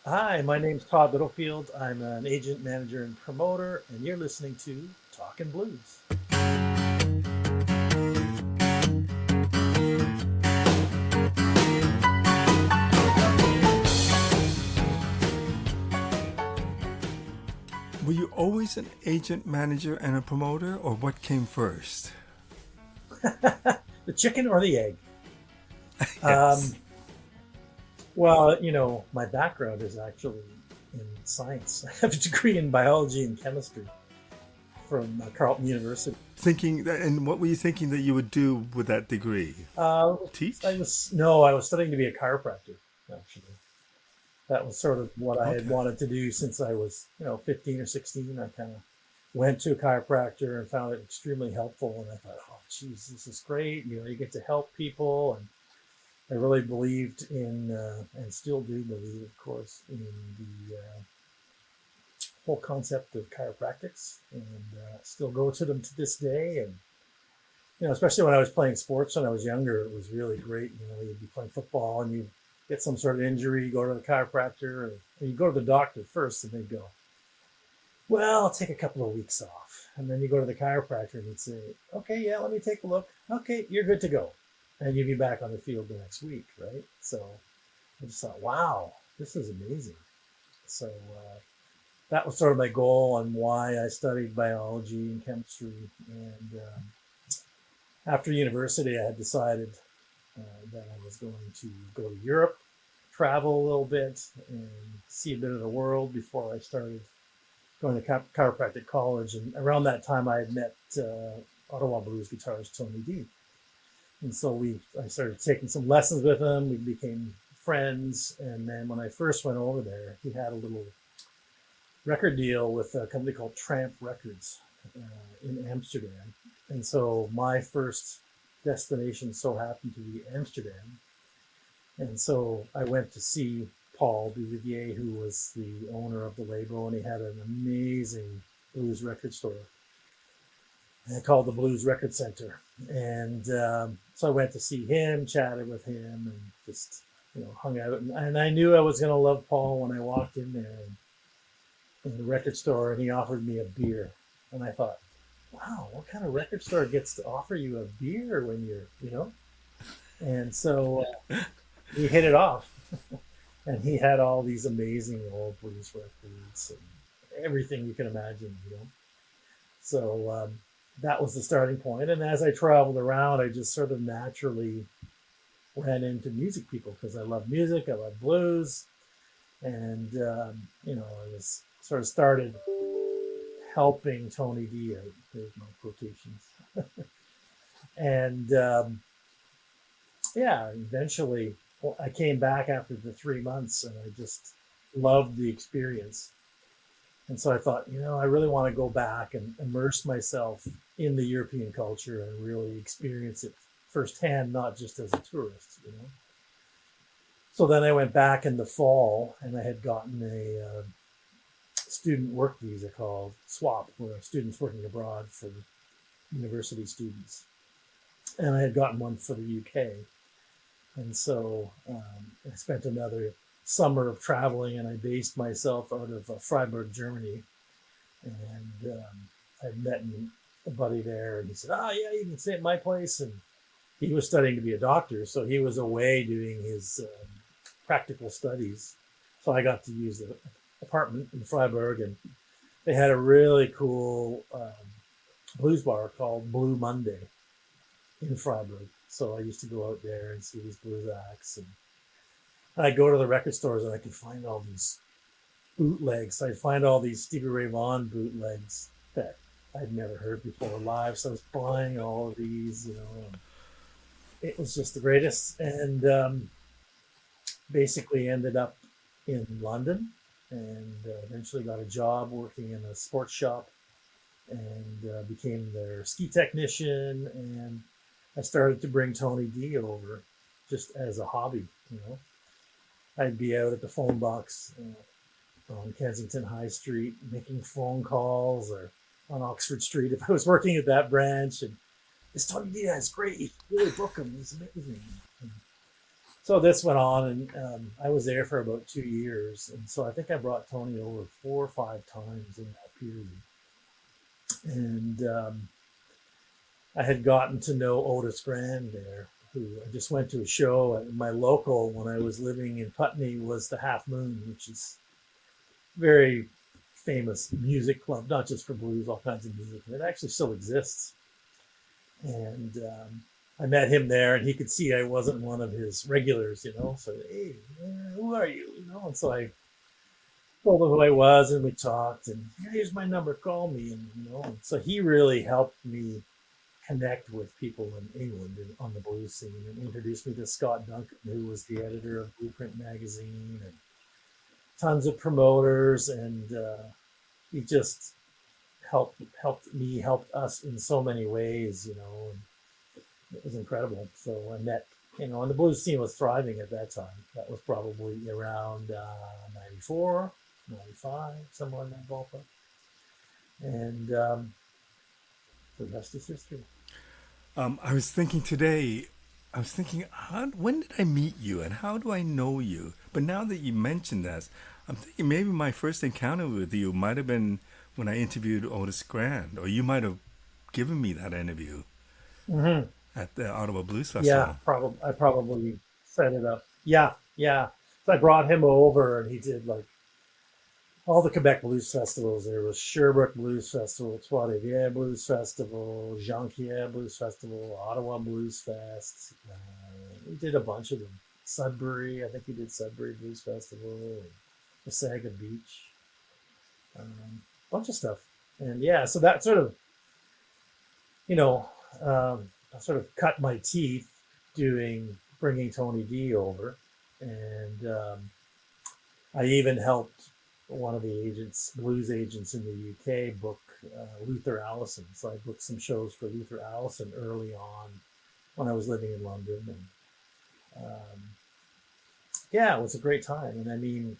Hi, my name's Todd Littlefield. I'm an agent, manager, and promoter, and you're listening to Talkin' Blues. Were you always an agent, manager, and a promoter, or what came first? The chicken or the egg? Yes. Um, well, my background is actually in science. I have a degree in biology and chemistry from Carleton University. And what were you thinking that you would do with that degree? Uh, Teach? I was studying to be a chiropractor, actually. That was sort of what I had Okay. wanted to do since I was, 15 or 16. I kind of went to a chiropractor and found it extremely helpful. And I thought, oh, geez, this is great. You get to help people. And I really believed in, and still do believe, of course, in the whole concept of chiropractics and still go to them to this day. And, especially when I was playing sports when I was younger, it was really great. You'd be playing football and you get some sort of injury, you go to the chiropractor, and you go to the doctor first, and they go, well, I'll take a couple of weeks off. And then you go to the chiropractor and he'd say, okay, yeah, let me take a look. Okay, you're good to go. And you'd be back on the field the next week, right? So I just thought, wow, this is amazing. So that was sort of my goal and why I studied biology and chemistry. And after university, I had decided that I was going to go to Europe, travel a little bit, and see a bit of the world before I started going to chiropractic college. And around that time, I had met Ottawa blues guitarist Tony D. And so I started taking some lessons with him. We became friends. And then when I first went over there, he had a little record deal with a company called Tramp Records in Amsterdam. And so my first destination so happened to be Amsterdam. And so I went to see Paul Duvivier, who was the owner of the label, and he had an amazing blues record store called the Blues Record Center. And so I went to see him, chatted with him, and just hung out. And I knew I was going to love Paul when I walked in there in the record store, and he offered me a beer. And I thought, wow, what kind of record store gets to offer you a beer when you're. And so we hit it off. And he had all these amazing old blues records and everything you can imagine. So that was the starting point. And as I traveled around, I just sort of naturally ran into music people because I love music, I love blues, and I was sort of started helping Tony D out. There's my quotations, and yeah, eventually I came back after the 3 months, and I just loved the experience. And so I thought, I really want to go back and immerse myself in the European culture and really experience it firsthand, not just as a tourist. So then I went back in the fall, and I had gotten a student work visa called SWAP, where students working abroad for university students. And I had gotten one for the UK. And so I spent another summer of traveling, and I based myself out of Freiburg, Germany. And I met a buddy there, and he said, "Oh yeah, you can stay at my place." And he was studying to be a doctor, so he was away doing his practical studies. So I got to use the apartment in Freiburg, and they had a really cool blues bar called Blue Monday in Freiburg. So I used to go out there and see these blues acts, and I'd go to the record stores and I could find all these bootlegs. I'd find all these Stevie Ray Vaughan bootlegs that I'd never heard before live. So I was buying all of these. And it was just the greatest. And basically ended up in London and eventually got a job working in a sports shop and became their ski technician. And I started to bring Tony D over just as a hobby. I'd be out at the phone box on Kensington High Street making phone calls, or on Oxford Street if I was working at that branch. And this Tony D is great. You should really book him. He's amazing. And So this went on, and I was there for about 2 years, and so I think I brought Tony over 4 or 5 times in that period. And I had gotten to know Otis Grand there, who I just went to a show at my local when I was living in Putney was the Half Moon, which is very famous music club, not just for blues, all kinds of music. And it actually still exists. And I met him there, and he could see I wasn't one of his regulars, you know. So, hey, who are you? You know, and so I told him who I was, and we talked. And here's my number, call me. And you know, and so he really helped me connect with people in England on the blues scene, and introduced me to Scott Duncan, who was the editor of Blueprint magazine, and tons of promoters, and he just helped us in so many ways, you know, and it was incredible. So I met, you know, and the blues scene was thriving at that time. That was probably around 94, 95, somewhere in that ballpark. And the rest is history. I was thinking today, when did I meet you and how do I know you? But now that you mentioned that, I'm thinking maybe my first encounter with you might have been when I interviewed Otis Grand, or you might have given me that interview Mm-hmm. at the Ottawa Blues Yeah, Festival. probably. I probably set it up. Yeah, yeah. So I brought him over, and he did like all the Quebec blues festivals. There was Sherbrooke Blues Festival, Trois-Rivières Blues Festival, Jonquière Blues Festival, Ottawa Blues Fest. He did a bunch of them. Sudbury, I think he did Sudbury Blues Festival, and Wasaga Beach, bunch of stuff. And yeah, so that sort of, you know, I sort of cut my teeth bringing Tony D over, and I even helped one of the blues agents in the UK, book Luther Allison. So I booked some shows for Luther Allison early on when I was living in London, and yeah, it was a great time. And I mean,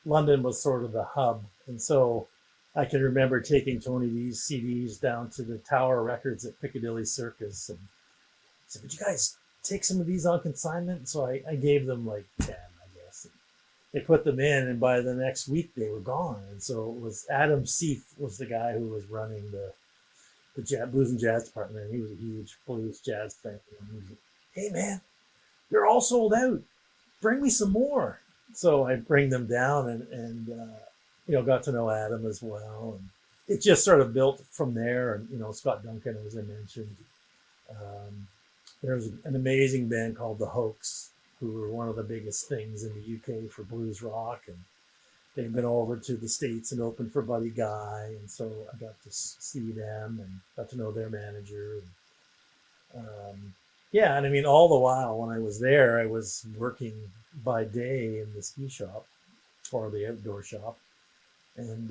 London was sort of the hub, and so I can remember taking Tony D's CDs down to the Tower Records at Piccadilly Circus, and I said, "Would you guys take some of these on consignment?" So I gave them like 10, I guess. They put them in, and by the next week they were gone. And so it was Adam Seif was the guy who was running the blues and jazz department. And he was a huge blues jazz fan. And he was like, "Hey man, they're all sold out. Bring me some more." So I bring them down, and you know, got to know Adam as well, and it just sort of built from there. And you know, Scott Duncan, as I mentioned. Um, there was an amazing band called The Hoax, who were one of the biggest things in the UK for blues rock, and they've been over to the States and opened for Buddy Guy, and so I got to see them and got to know their manager. And, yeah, and I mean, all the while when I was there, I was working by day in the ski shop or the outdoor shop, and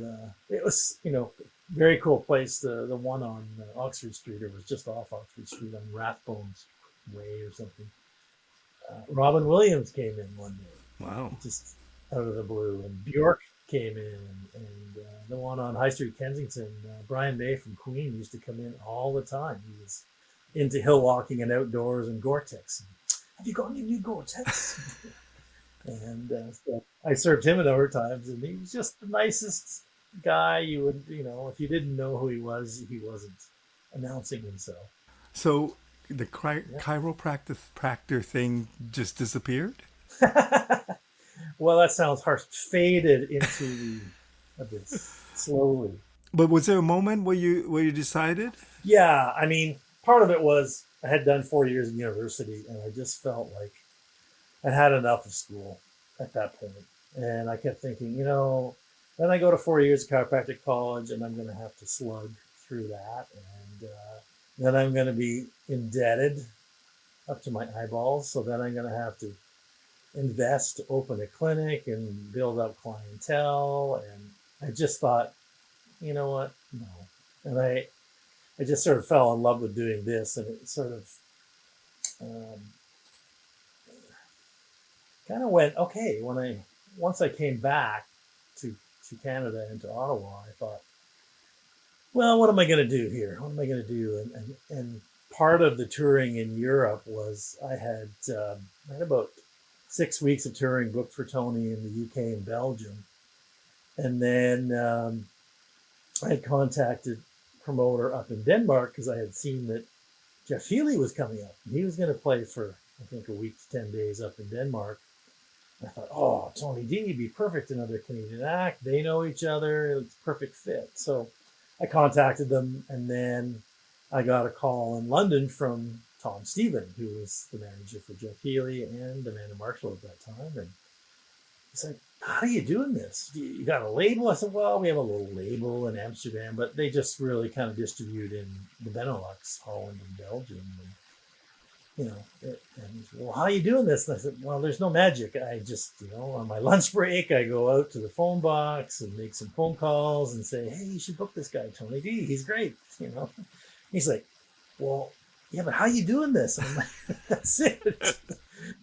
it was, you know, very cool place. The one on Oxford Street, or was just off Oxford Street on Rathbones Way or something. Robin Williams came in one day, Wow. just out of the blue, and Bjork came in, and the one on High Street, Kensington, Brian May from Queen used to come in all the time. He was into hill walking and outdoors and Gore-Tex. Have you got any new Gore-Tex? And so I served him a number of times, and he was just the nicest guy. You would, you know, if you didn't know who he wasn't announcing himself. So the Yeah. chiropractor thing just disappeared? Well, that sounds harsh. Faded into the abyss slowly. But was there a moment where you decided? Yeah, I mean, part of it was I had done 4 years in university, and I just felt like I had enough of school at that point. And I kept thinking, you know, then I go to 4 years of chiropractic college, and I'm going to have to slug through that, and then I'm going to be indebted up to my eyeballs. So then I'm going to have to invest to open a clinic and build up clientele. And I just thought, you know what? No. And I just sort of fell in love with doing this, and it sort of um, kind of went okay. Once I came back to Canada and to Ottawa, I thought, well, what am I going to do here? What am I going to do? And part of the touring in Europe was I had about 6 weeks of touring booked for Tony in the UK and Belgium. And then I had contacted promoter up in Denmark because I had seen that Jeff Healy was coming up. He was going to play for, I think, a week to 10 days up in Denmark. And I thought, oh, Tony D would be perfect, another Canadian act. They know each other. It's a perfect fit. So I contacted them, and then I got a call in London from Tom Stephen, who was the manager for Jeff Healy and Amanda Marshall at that time. And he said, how are you doing this? You got a label? I said, well, we have a little label in Amsterdam, but they just really kind of distribute in the Benelux, Holland and Belgium. And, and he said, well, how are you doing this? And I said, well, there's no magic. I just, on my lunch break, I go out to the phone box and make some phone calls and say, hey, you should book this guy, Tony D. He's great. He's like, well, yeah, but how are you doing this? And I'm like, that's it.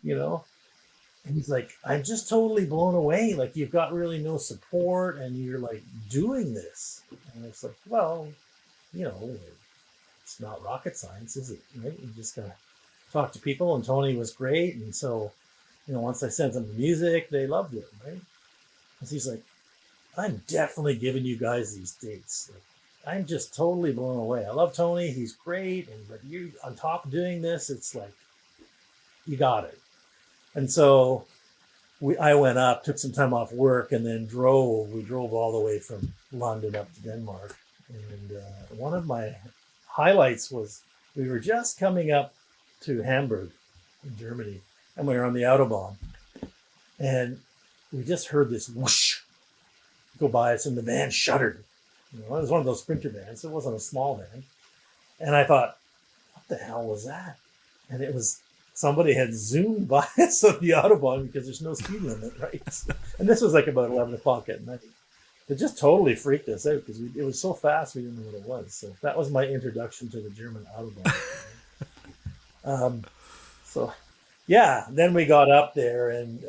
And he's like, I'm just totally blown away. Like, you've got really no support and you're like doing this. And it's like, well, it's not rocket science, is it? Right? You just gotta talk to people. And Tony was great. And so, once I sent them the music, they loved it, right? And he's like, I'm definitely giving you guys these dates. Like, I'm just totally blown away. I love Tony. He's great. But you on top of doing this, it's like, you got it. And so I went up, took some time off work, and then drove. We drove all the way from London up to Denmark. And one of my highlights was we were just coming up to Hamburg in Germany, and we were on the Autobahn. And we just heard this whoosh go by us, and the van shuddered. It was one of those Sprinter vans. It wasn't a small van. And I thought, what the hell was that? And it was somebody had zoomed by us on the Autobahn because there's no speed limit, right? And this was like about 11 o'clock at night. It just totally freaked us out because it was so fast we didn't know what it was. So that was my introduction to the German Autobahn. Then we got up there and,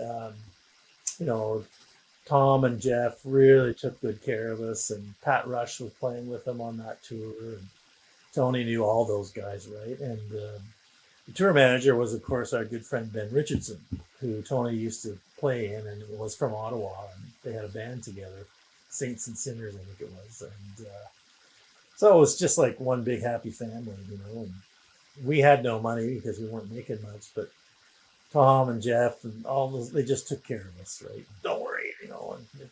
Tom and Jeff really took good care of us, and Pat Rush was playing with them on that tour, and Tony knew all those guys, right? And the tour manager was, of course, our good friend Ben Richardson, who Tony used to play in and was from Ottawa, and they had a band together, Saints and Sinners, I think it was. And so it was just like one big happy family, and we had no money because we weren't making much, but Tom and Jeff and all those, they just took care of us, right? Don't worry, and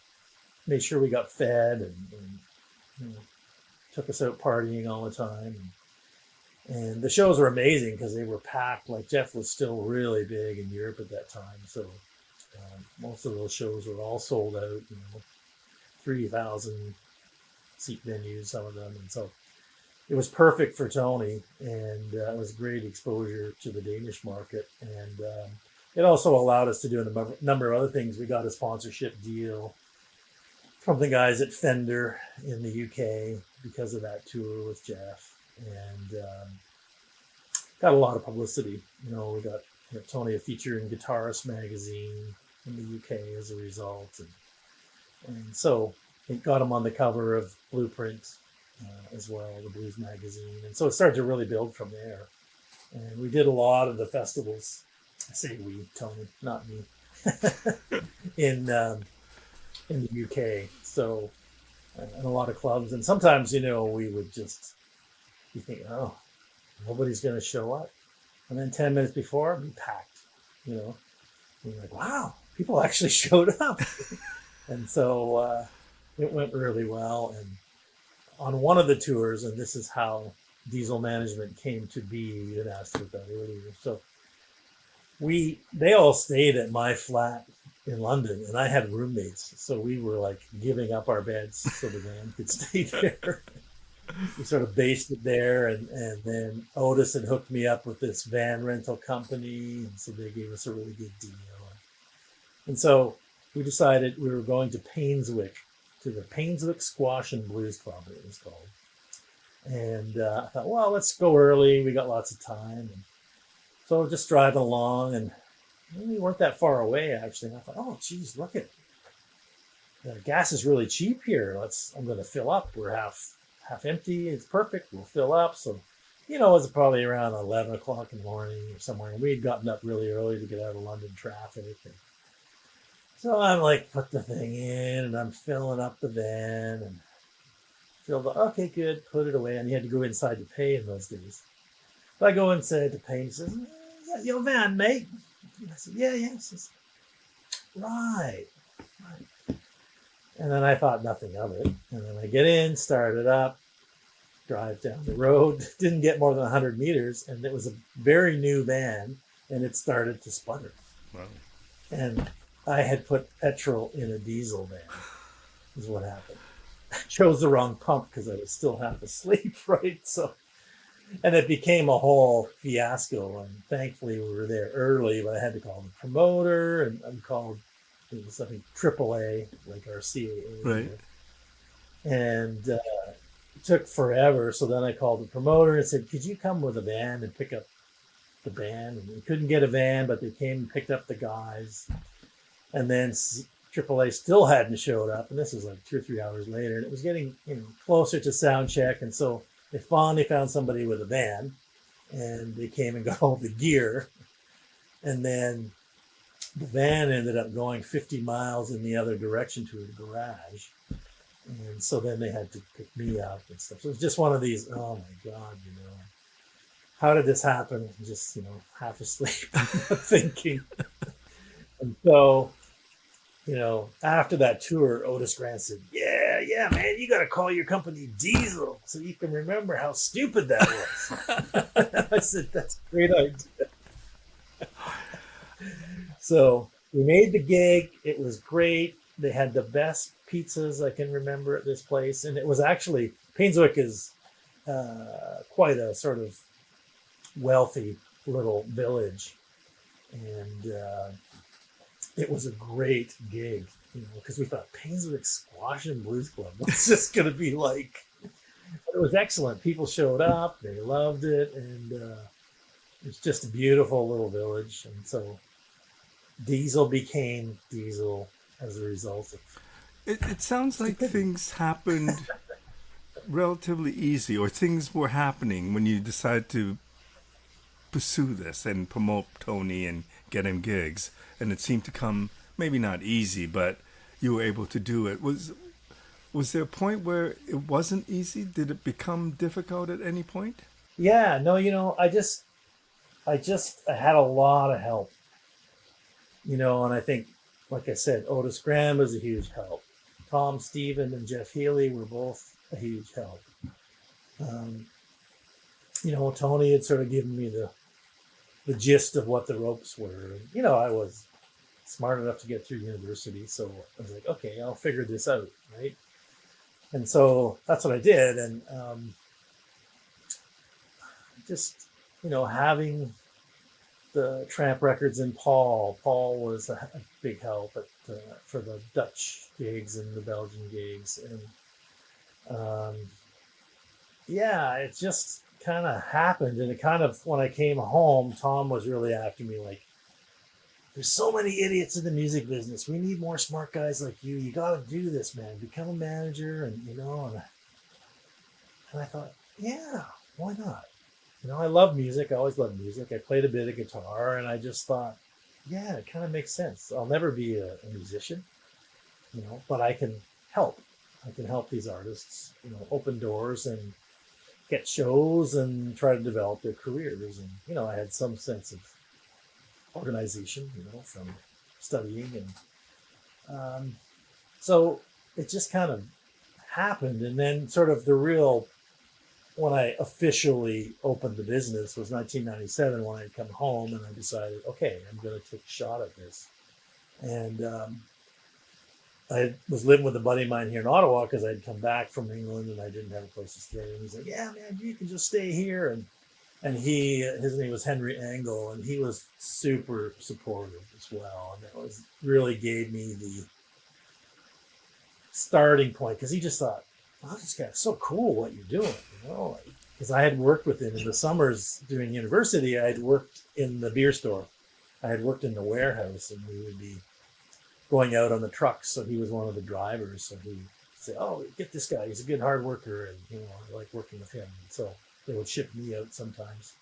made sure we got fed and took us out partying all the time. And the shows were amazing because they were packed. Like, Jeff was still really big in Europe at that time. So most of those shows were all sold out, 3,000 seat venues, some of them. And so it was perfect for Tony, and it was great exposure to the Danish market. And it also allowed us to do a number of other things. We got a sponsorship deal from the guys at Fender in the UK because of that tour with Jeff, and got a lot of publicity. We got Tony a feature in Guitarist magazine in the UK as a result, and so it got him on the cover of Blueprint as well, the blues magazine. And so it started to really build from there. And we did a lot of the festivals. I say we, Tony, not me, in the UK. So, and a lot of clubs. And sometimes, we would just, you think, oh, nobody's going to show up. And then 10 minutes before, it'd be packed, And you're like, wow, people actually showed up. And so it went really well. And on one of the tours, and this is how Diesel Management came to be, you had asked about that earlier. So they all stayed at my flat in London, and I had roommates. So we were like giving up our beds so the van could stay there. We sort of based it there, and then Otis had hooked me up with this van rental company, and so they gave us a really good deal. And so we decided we were going to Painswick, to the Painswick Squash and Blues Club, it was called. And I thought, well, let's go early. We got lots of time. And so just driving along, and we weren't that far away, actually. And I thought, oh, geez, look at gas is really cheap here. I'm going to fill up. We're half empty. It's perfect. We'll fill up. So It was probably around 11 o'clock in the morning or somewhere. And we had gotten up really early to get out of London traffic. And so I'm like, put the thing in and I'm filling up the van and okay, good, put it away. And you had to go inside to pay in those days. So I go inside to pay and he says, yeah, your van, mate. And I said, yeah, yeah. He says, right. And then I thought nothing of it. And then I get in, start it up, drive down the road. Didn't get more than 100 meters. And it was a very new van and it started to sputter. Wow. And I had put petrol in a diesel van, is what happened. I chose the wrong pump because I was still half asleep, right? So, and it became a whole fiasco. And thankfully, we were there early, but I had to call the promoter and I called, it was something AAA, like our CAA. Right. And it took forever. So then I called the promoter and said, could you come with a van and pick up the band? And we couldn't get a van, but they came and picked up the guys. And then AAA still hadn't showed up. And this was like 2 or 3 hours later. And it was getting closer to sound check. And so they finally found somebody with a van. And they came and got all the gear. And then the van ended up going 50 miles in the other direction to a garage. And so then they had to pick me up and stuff. So it was just one of these, oh my God, how did this happen? Just, half asleep, thinking. And so, after that tour, Otis Grant said, yeah, man, you got to call your company Diesel so you can remember how stupid that was. I said, that's a great idea. So we made the gig. It was great. They had the best pizzas I can remember at this place. And it was actually, Painswick is quite a sort of wealthy little village. And it was a great gig, because we thought Painswick Squash and Blues Club was just going to be like, it was excellent. People showed up. They loved it. And it's just a beautiful little village. And so Diesel became Diesel as a result of it sounds like things happened relatively easy, or things were happening when you decided to pursue this and promote Tony and get him gigs, and it seemed to come maybe not easy, but you were able to do it. Was there a point where it wasn't easy? Did it become difficult at any point? Yeah, no, I had a lot of help, and I think, like I said, Otis Graham was a huge help. Tom Stephen and Jeff Healy were both a huge help. Tony had sort of given me the gist of what the ropes were. I was smart enough to get through university, so I was like, okay, I'll figure this out, right? And so that's what I did. And just, having the Tramp Records and Paul was a big help for the Dutch gigs and the Belgian gigs. And it just kind of happened. And it kind of, when I came home, Tom was really after me, like, there's so many idiots in the music business. We need more smart guys like you. You got to do this, man. Become a manager. And, and I thought, yeah, why not? I love music. I always loved music. I played a bit of guitar, and I just thought, yeah, it kind of makes sense. I'll never be a musician, but I can help. I can help these artists, open doors and get shows and try to develop their careers. And, I had some sense of organization, from studying. And so it just kind of happened. And then sort of the real, when I officially opened the business, was 1997, when I'd come home and I decided, okay, I'm going to take a shot at this. And I was living with a buddy of mine here in Ottawa because I'd come back from England and I didn't have a place to stay. And he's like, yeah, man, you can just stay here. And his name was Henry Engel, and he was super supportive as well. And that really gave me the starting point, because he just thought, wow, this guy's so cool what you're doing, because I had worked with him in the summers during university. I had worked in the beer store. I had worked in the warehouse, and we would be going out on the trucks. So he was one of the drivers. So he said, oh, get this guy. He's a good hard worker. And, I like working with him. And so they would ship me out sometimes.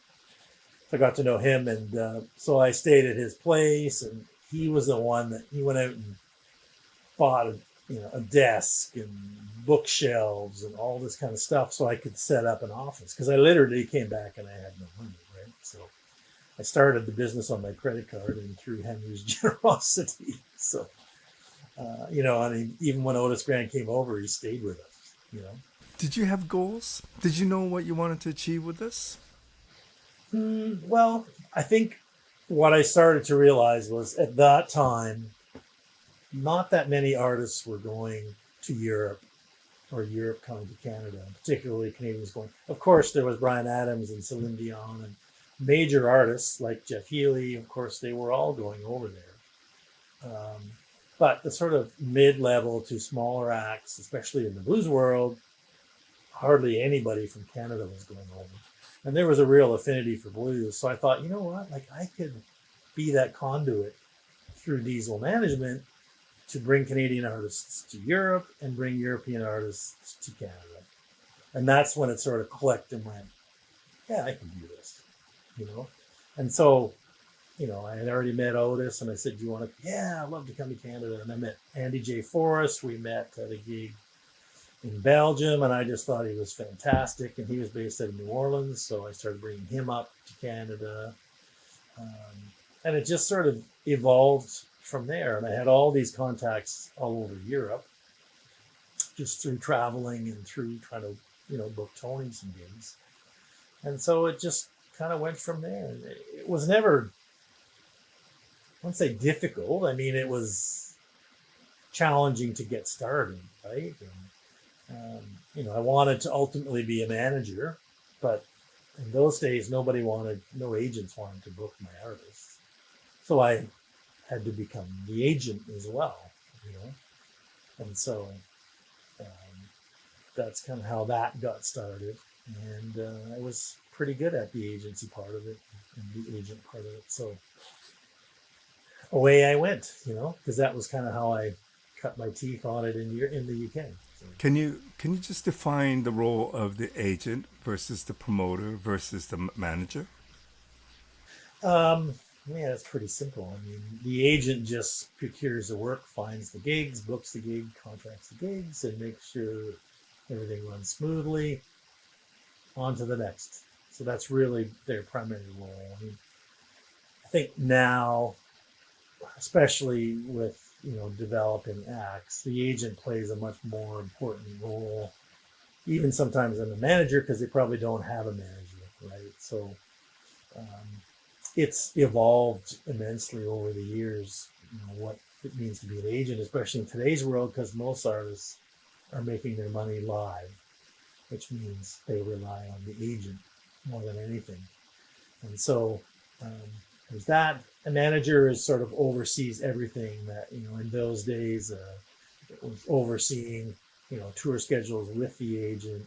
So I got to know him, and so I stayed at his place, and he was the one that he went out and bought a desk and bookshelves and all this kind of stuff so I could set up an office, because I literally came back and I had no money, right? So I started the business on my credit card and through Henry's generosity. So and even when Otis Grant came over, he stayed with us. Did you have goals? Did you know what you wanted to achieve with this? Well, I think what I started to realize was at that time, not that many artists were going to Europe or Europe coming to Canada, particularly Canadians going. Of course, there was Bryan Adams and Celine Dion and major artists like Jeff Healey. Of course, they were all going over there. But the sort of mid-level to smaller acts, especially in the blues world, hardly anybody from Canada was going over. And there was a real affinity for blues. So I thought, you know what, like I could be that conduit through Diesel Management to bring Canadian artists to Europe and bring European artists to Canada. And that's when it sort of clicked and went, yeah, I can do this, And so, I had already met Otis and I said, do you want to? Yeah, I'd love to come to Canada. And I met Andy J. Forrest. We met at a gig in Belgium, and I just thought he was fantastic. And he was based out of New Orleans, so I started bringing him up to Canada. And it just sort of evolved from there. And I had all these contacts all over Europe, just through traveling and through trying to, book Tony's and gigs. And so it just kind of went from there. And it was never, I wouldn't say difficult. I mean, it was challenging to get started, right? And, I wanted to ultimately be a manager, but in those days, no agents wanted to book my artists. So I had to become the agent as well, And so that's kind of how that got started. And I was pretty good at the agency part of it and the agent part of it. So away I went, because that was kind of how I cut my teeth on it in the UK. So. Can you just define the role of the agent versus the promoter versus the manager? Yeah, it's pretty simple. I mean, the agent just procures the work, finds the gigs, books the gig, contracts the gigs, and makes sure everything runs smoothly. On to the next. So that's really their primary role. I mean, I think now, especially with developing acts, the agent plays a much more important role, even sometimes than the manager, because they probably don't have a manager, right? So it's evolved immensely over the years, what it means to be an agent, especially in today's world, because most artists are making their money live, which means they rely on the agent more than anything. And so there's that. A manager is sort of oversees everything that, in those days, it was overseeing, tour schedules with the agent.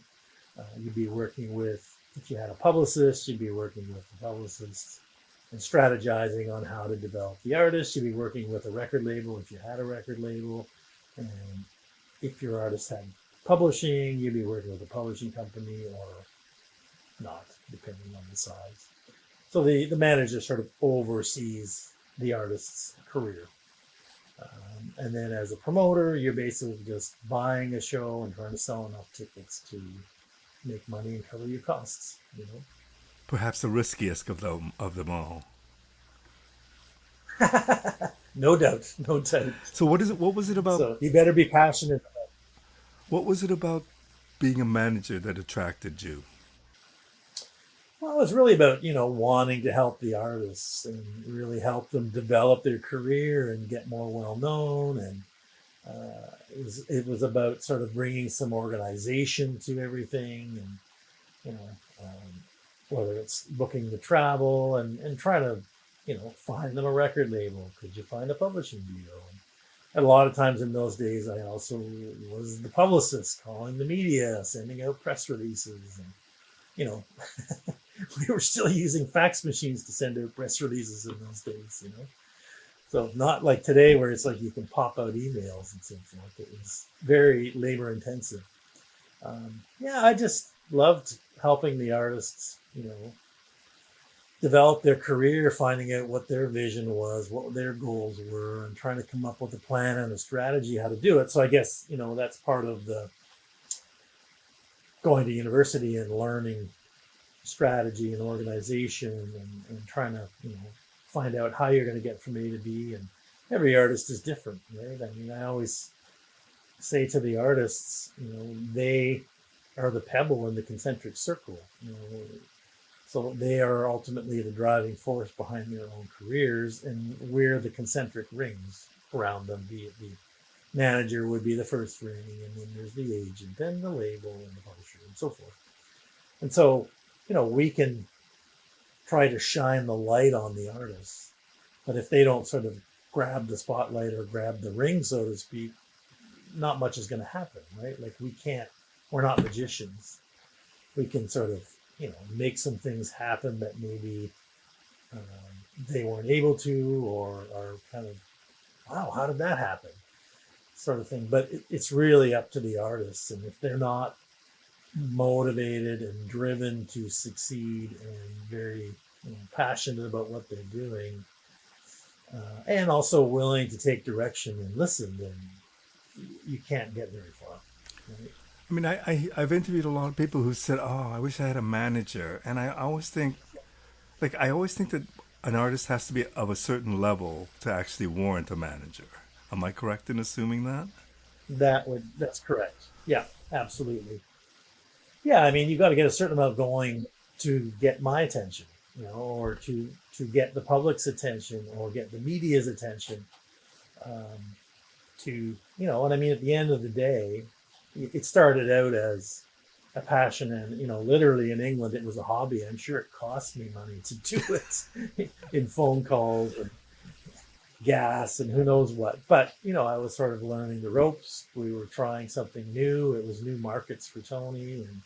You'd be working with, if you had a publicist, you'd be working with the publicist and strategizing on how to develop the artist. You'd be working with a record label if you had a record label. And if your artist had publishing, you'd be working with a publishing company or not, depending on the size. So the manager sort of oversees the artist's career. And then as a promoter, you're basically just buying a show and trying to sell enough tickets to make money and cover your costs, Perhaps the riskiest of them all. No doubt, no doubt. So what was it about? So you better be passionate. What was it about being a manager that attracted you? Well, it was really about, wanting to help the artists and really help them develop their career and get more well known. And it was about sort of bringing some organization to everything, and whether it's booking the travel and trying to find them a record label. Could you find a publishing deal? And a lot of times in those days, I also was the publicist, calling the media, sending out press releases, and we were still using fax machines to send out press releases in those days, So not like today where it's like you can pop out emails and so forth. It was very labor intensive. I just loved helping the artists, develop their career, finding out what their vision was, what their goals were, and trying to come up with a plan and a strategy how to do it. So I guess, that's part of the going to university and learning strategy and organization, and trying to, find out how you're going to get from A to B. And every artist is different, right? I mean, I always say to the artists, they are the pebble in the concentric circle. So they are ultimately the driving force behind their own careers, and we're the concentric rings around them. Be it the manager would be the first ring, and then there's the agent, then the label, and the publisher, and so forth. And so, we can try to shine the light on the artists, but if they don't sort of grab the spotlight or grab the ring, so to speak, not much is going to happen, right? Like we're not magicians. We can sort of, make some things happen that maybe they weren't able to, or are kind of, wow, how did that happen? Sort of thing. But it's really up to the artists. And if they're not motivated and driven to succeed and very passionate about what they're doing, and also willing to take direction and listen, then you can't get very far. Right? I mean, I've interviewed a lot of people who said, "Oh, I wish I had a manager," and I always think, that an artist has to be of a certain level to actually warrant a manager. Am I correct in assuming that? That's correct. Yeah, absolutely. Yeah, I mean, you got to get a certain amount going to get my attention, or to get the public's attention, or get the media's attention. Um, and I mean, at the end of the day, it started out as a passion, and literally in England, it was a hobby. I'm sure it cost me money to do it in phone calls and gas and who knows what. But I was sort of learning the ropes. We were trying something new. It was new markets for Tony, and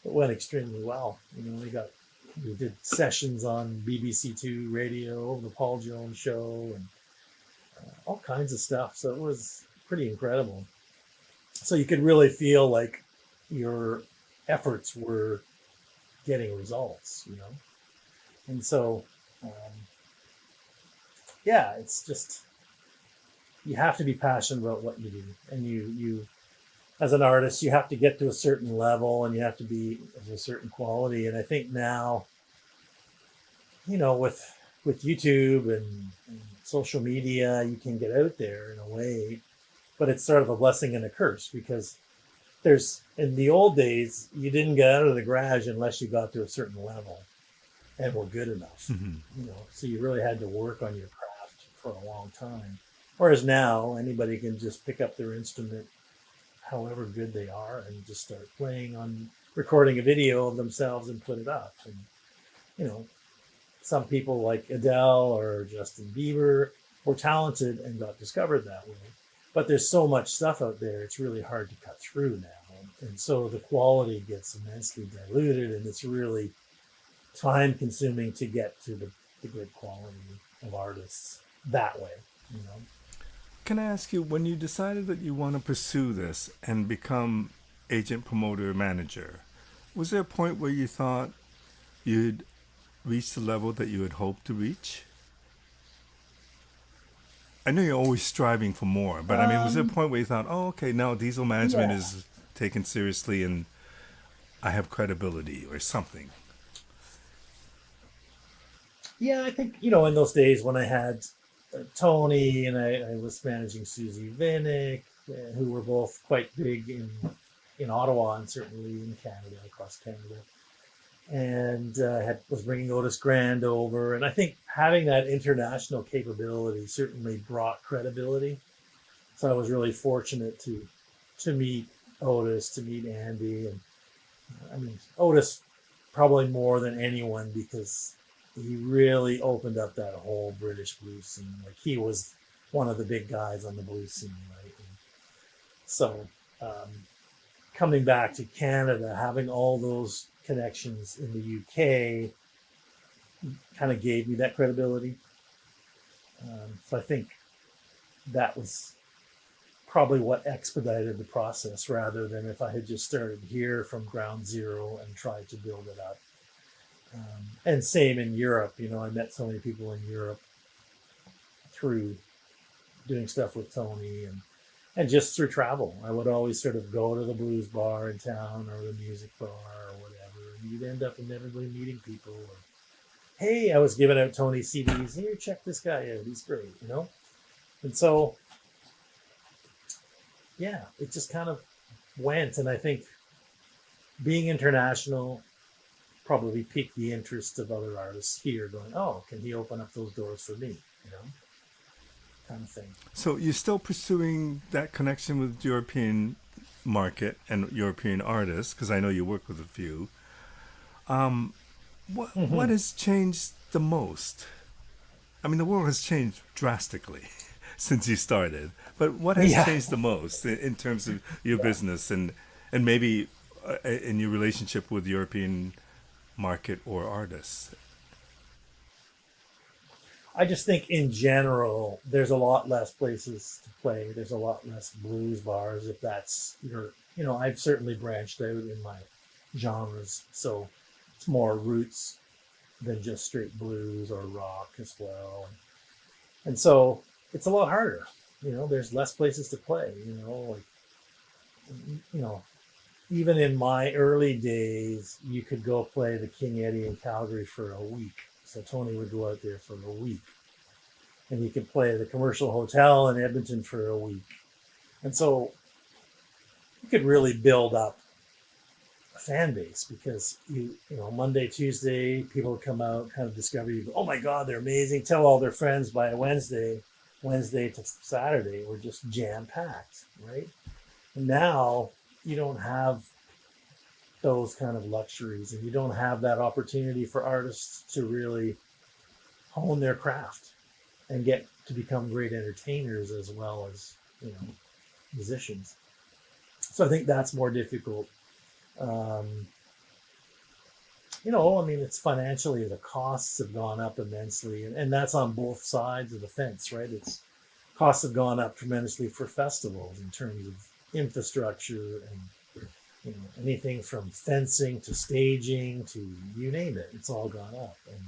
it went extremely well. We did sessions on BBC Two radio, the Paul Jones Show, and all kinds of stuff. So it was pretty incredible. So you could really feel like your efforts were getting results, And so, yeah, it's just, you have to be passionate about what you do, and you as an artist, you have to get to a certain level, and you have to be of a certain quality. And I think now, with YouTube and social media, you can get out there in a way, but it's sort of a blessing and a curse, because in the old days, you didn't get out of the garage unless you got to a certain level and were good enough, Hmm. so you really had to work on your craft for a long time. Whereas now, anybody can just pick up their instrument, however good they are, and just start recording a video of themselves and put it up. And, some people like Adele or Justin Bieber were talented and got discovered that way. But there's so much stuff out there, it's really hard to cut through now. And so the quality gets immensely diluted, and it's really time consuming to get to the good quality of artists that way, Can I ask you, when you decided that you want to pursue this and become agent, promoter, manager, was there a point where you thought you'd reached the level that you had hoped to reach? I know you're always striving for more, but I mean, was there a point where you thought, "Oh, okay, now diesel management Yeah. is taken seriously and I have credibility," or something? Yeah, I think, in those days when I had Tony, and I was managing Susie Vinnick, who were both quite big in Ottawa, and certainly in Canada, across Canada. And was bringing Otis Grand over. And I think having that international capability certainly brought credibility. So I was really fortunate to meet Otis, to meet Andy. And I mean, Otis probably more than anyone, because he really opened up that whole British blues scene. Like, he was one of the big guys on the blues scene, right? And so coming back to Canada, having all those connections in the UK kind of gave me that credibility. So I think that was probably what expedited the process rather than if I had just started here from ground zero and tried to build it up. And same in Europe. I met so many people in Europe through doing stuff with Tony and just through travel. I would always sort of go to the blues bar in town or the music bar or whatever, and you'd end up inevitably meeting people. Or, hey, I was giving out Tony CDs. Here, check this guy out. He's great. And so, yeah, it just kind of went. And I think being international probably piqued the interest of other artists here, going, oh, can he open up those doors for me? Kind of thing. So you're still pursuing that connection with European market and European artists, because I know you work with a few. What has changed the most? I mean, the world has changed drastically since you started. But what has Yeah. changed the most in terms of your Yeah. business and maybe in your relationship with European market or artists? I just think in general, there's a lot less places to play. There's a lot less blues bars, if that's I've certainly branched out in my genres. So it's more roots than just straight blues or rock as well. And so it's a lot harder. There's less places to play, you know, even in my early days, you could go play the King Eddie in Calgary for a week. So Tony would go out there for a week. And you could play the Commercial Hotel in Edmonton for a week. And so you could really build up a fan base because Monday, Tuesday, people would come out, kind of discover you. Oh my God, they're amazing. Tell all their friends by Wednesday to Saturday, we're just jam packed, right? And now you don't have those kind of luxuries, and you don't have that opportunity for artists to really hone their craft and get to become great entertainers as well as musicians. So I think that's more difficult. It's financially, the costs have gone up immensely, and that's on both sides of the fence, right? It's costs have gone up tremendously for festivals in terms of infrastructure and anything from fencing to staging to you name it, it's all gone up. And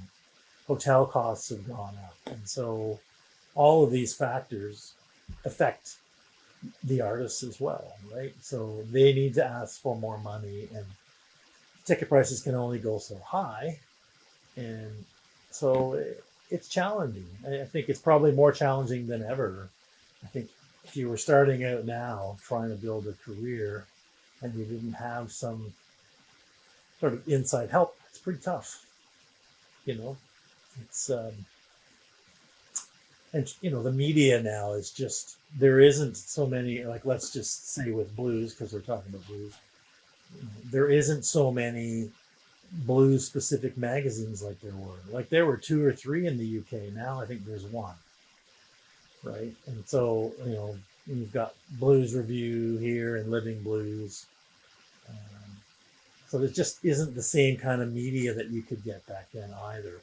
hotel costs have gone up. And so all of these factors affect the artists as well, right? So they need to ask for more money, and ticket prices can only go so high. And so it's challenging. I think it's probably more challenging than ever. I think if you were starting out now trying to build a career and you didn't have some sort of inside help, it's pretty tough. It's and the media now is just, there isn't so many, like, let's just say with blues, because we're talking about blues, there isn't so many blues specific magazines like there were. Like there were 2 or 3 in the UK. Now I think there's 1, right? And so you've got Blues Review here and Living Blues. So there just isn't the same kind of media that you could get back then either.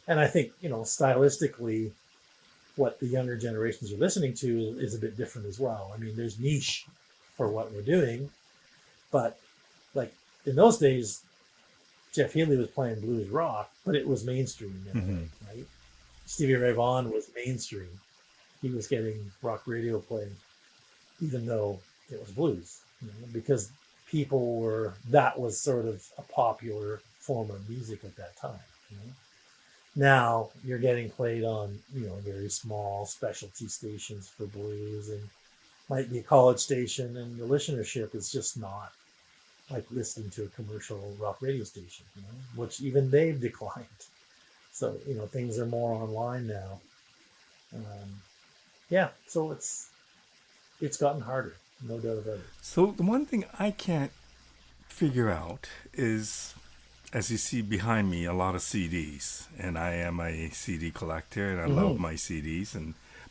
And I think, stylistically, what the younger generations are listening to is a bit different as well. I mean, there's niche for what we're doing, but like in those days, Jeff Healey was playing blues rock, but it was mainstream, right? Stevie Ray Vaughan was mainstream. He was getting rock radio play, even though it was blues, because that was sort of a popular form of music at that time. Now you're getting played on, very small specialty stations for blues, and might be a college station, and the listenership is just not like listening to a commercial rock radio station, which even they've declined. So, things are more online now. So it's gotten harder, no doubt about it. So the one thing I can't figure out is, as you see behind me, a lot of CDs, and I am a CD collector, and I love my CDs,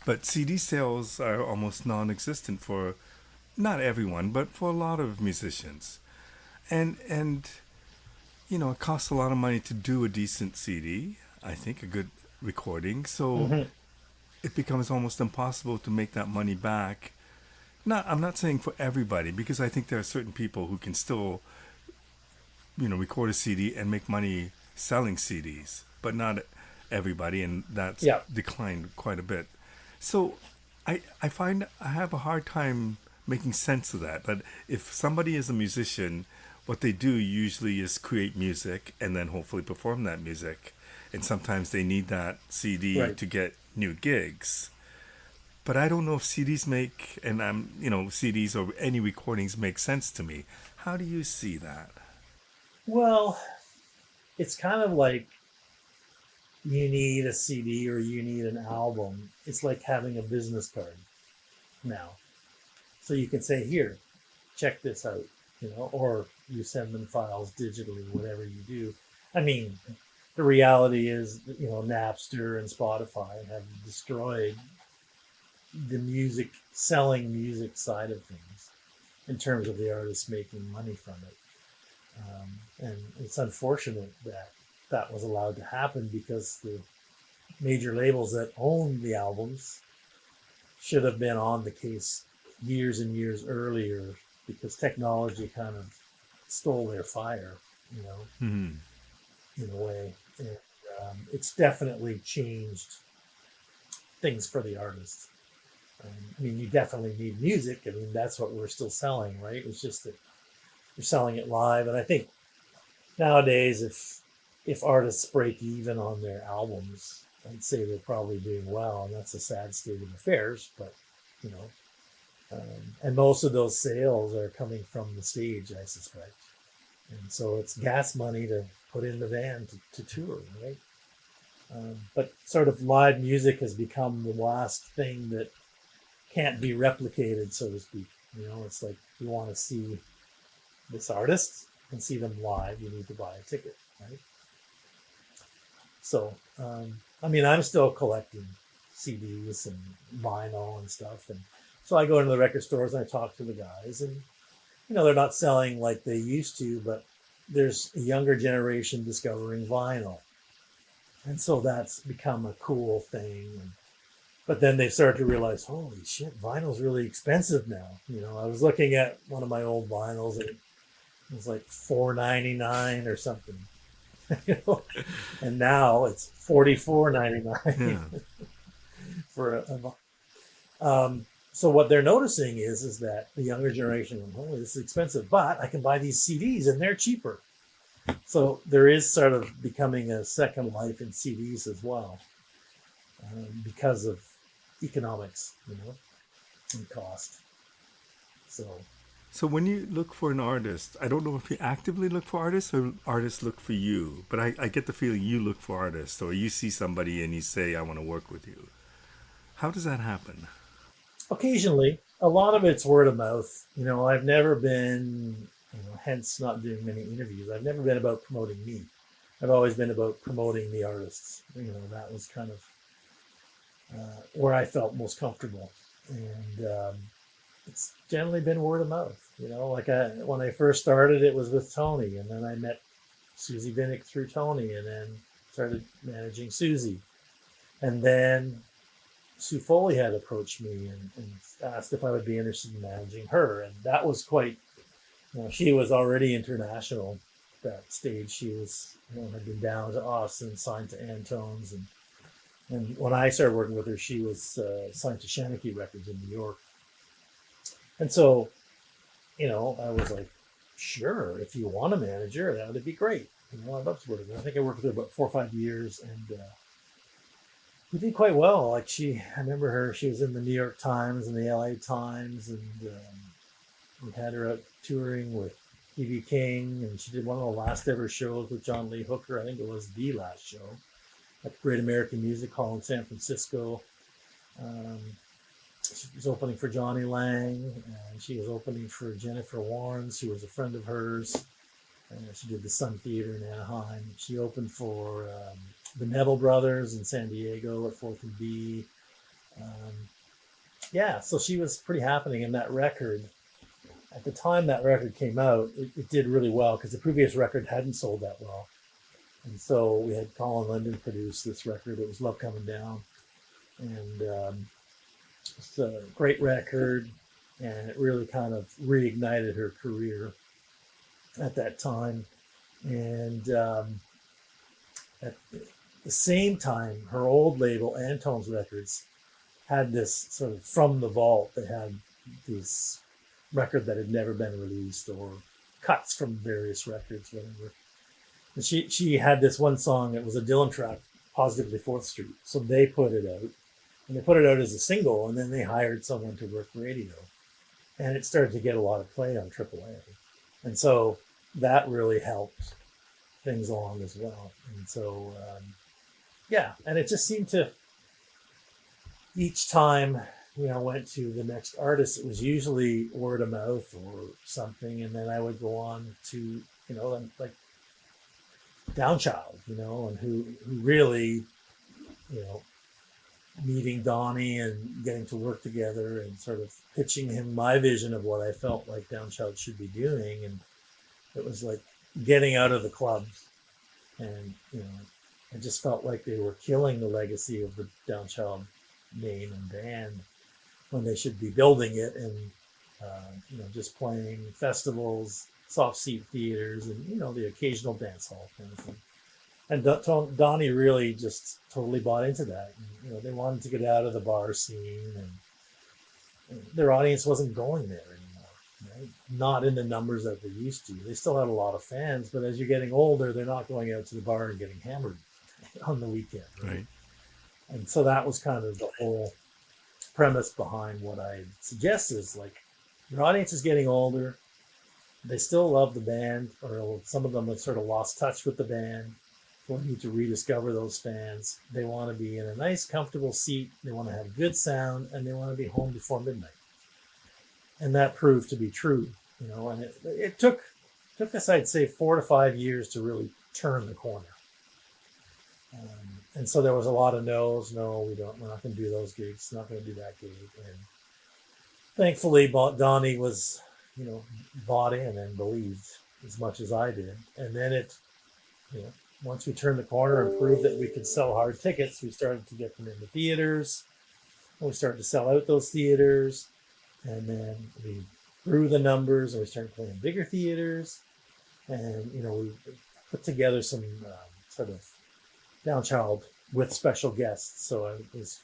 but CD sales are almost non-existent for not everyone, but for a lot of musicians, and it costs a lot of money to do a decent CD. I think a good recording. So it becomes almost impossible to make that money back. Not, I'm not saying for everybody, because I think there are certain people who can still, record a CD and make money selling CDs, but not everybody, and that's Yeah. declined quite a bit. So I find I have a hard time making sense of that. But if somebody is a musician, what they do usually is create music and then hopefully perform that music. And sometimes they need that CD Right. to get new gigs. But I don't know if CDs make, and CDs or any recordings make sense to me. How do you see that? Well, it's kind of like you need a CD or you need an album. It's like having a business card now. So you can say, here, check this out, or you send them files digitally, whatever you do. I mean, the reality is, Napster and Spotify have destroyed the selling music side of things in terms of the artists making money from it. And it's unfortunate that that was allowed to happen because the major labels that own the albums should have been on the case years and years earlier, because technology kind of stole their fire, you know, Hmm. in a way. And it's definitely changed things for the artists. I mean, you definitely need music. I mean, that's what we're still selling, right? It's just that you're selling it live. And I think nowadays, if artists break even on their albums, I'd say they're probably doing well, and that's a sad state of affairs. But you and most of those sales are coming from the stage, I suspect, and so it's gas money to put in the van to tour, right? But sort of live music has become the last thing that can't be replicated, so to speak. It's like you want to see this artist and see them live, you need to buy a ticket, right? So, I mean, I'm still collecting CDs and vinyl and stuff. And so I go into the record stores and I talk to the guys, and, they're not selling like they used to, but there's a younger generation discovering vinyl. And so that's become a cool thing. But then they start to realize, holy shit, vinyl's really expensive now. I was looking at one of my old vinyls, and it was like $4.99 or something. And now it's $44.99 Yeah. for so what they're noticing is that the younger generation, oh, this is expensive, but I can buy these CDs and they're cheaper. So there is sort of becoming a second life in CDs as well, because of economics, and cost. So So when you look for an artist, I don't know if you actively look for artists or artists look for you, but I get the feeling you look for artists, or you see somebody and you say, I want to work with you. How does that happen? occasionally, a lot of it's word of mouth. I've never been, hence not doing many interviews. I've never been about promoting me. I've always been about promoting the artists. That was kind of where I felt most comfortable. And it's generally been word of mouth. Like when I first started, it was with Tony, and then I met Susie Vinnick through Tony, and then started managing Susie. And then Sue Foley had approached me and asked if I would be interested in managing her. And that was quite, she was already international at that stage. She was, had been down to Austin, signed to Antones. And when I started working with her, she was signed to Shanachie Records in New York. And so, I was like, sure, if you want a manager, that would be great. I'd love to work with her. I think I worked with her about 4 or 5 years, and we did quite well. Like I remember her, she was in the New York Times and the LA Times, and we had her out touring with B.B. King, and she did one of the last ever shows with John Lee Hooker. I think it was the last show at the Great American Music Hall in San Francisco. She was opening for Johnny Lang, and she was opening for Jennifer Warnes, who was a friend of hers. She did the Sun Theater in Anaheim. She opened for the Neville Brothers in San Diego at 4th and B. Yeah, so she was pretty happening. And that record, at the time that record came out, it did really well because the previous record hadn't sold that well. And so we had Colin Linden produce this record. It was Love Coming Down. and it's a great record, and it really kind of reignited her career at that time. And at the same time, her old label, Antone's Records, had this sort of from the vault. They had this record that had never been released or cuts from various records, whatever. And she had this one song. It was a Dylan track, Positively Fourth Street. So they put it out, and they put it out as a single, and then they hired someone to work radio, and it started to get a lot of play on AAA, and so that really helped things along as well. And so yeah, and it just seemed to each time went to the next artist, it was usually word of mouth or something, and then I would go on to like Downchild, and who really, meeting Donnie and getting to work together and sort of pitching him my vision of what I felt like Downchild should be doing, and it was like getting out of the clubs, and I just felt like they were killing the legacy of the Downchild name and band when they should be building it and just playing festivals, soft seat theaters, and the occasional dance hall kind of thing. And Donnie really just totally bought into that. And, they wanted to get out of the bar scene, and their audience wasn't going there anymore, right? Not in the numbers that they used to. They still had a lot of fans, but as you're getting older, they're not going out to the bar and getting hammered on the weekend, right? And so that was kind of the whole premise behind what I suggest is like your audience is getting older. They still love the band, or some of them have sort of lost touch with the band. They need to rediscover those fans. They want to be in a nice, comfortable seat. They want to have good sound, and they want to be home before midnight. And that proved to be true, and it took us, I'd say, 4 to 5 years to really turn the corner. And so there was a lot of no's. No, we're not going to do those gigs. Not going to do that gig. And thankfully, Donnie was, bought in and believed as much as I did. And then it, once we turned the corner and proved that we could sell hard tickets, we started to get them into theaters. And we started to sell out those theaters. And then we grew the numbers, and we started playing bigger theaters. And, we put together some sort of Downchild with special guests. So I was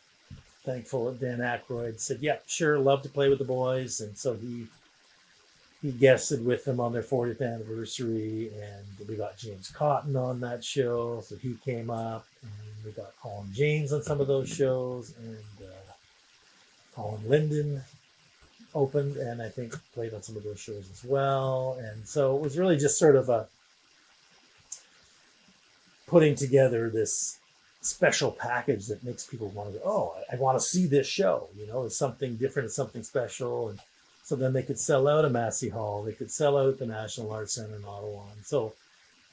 thankful that Dan Aykroyd said, yeah, sure, love to play with the boys. And so he guested with them on their 40th anniversary, and we got James Cotton on that show, so he came up, and we got Colin James on some of those shows, and Colin Linden opened and I think played on some of those shows as well. And so it was really just sort of a putting together this special package that makes people want to go, oh, I want to see this show. It's something different, it's something special. And so then they could sell out a Massey Hall, they could sell out the National Arts Center in Ottawa. And so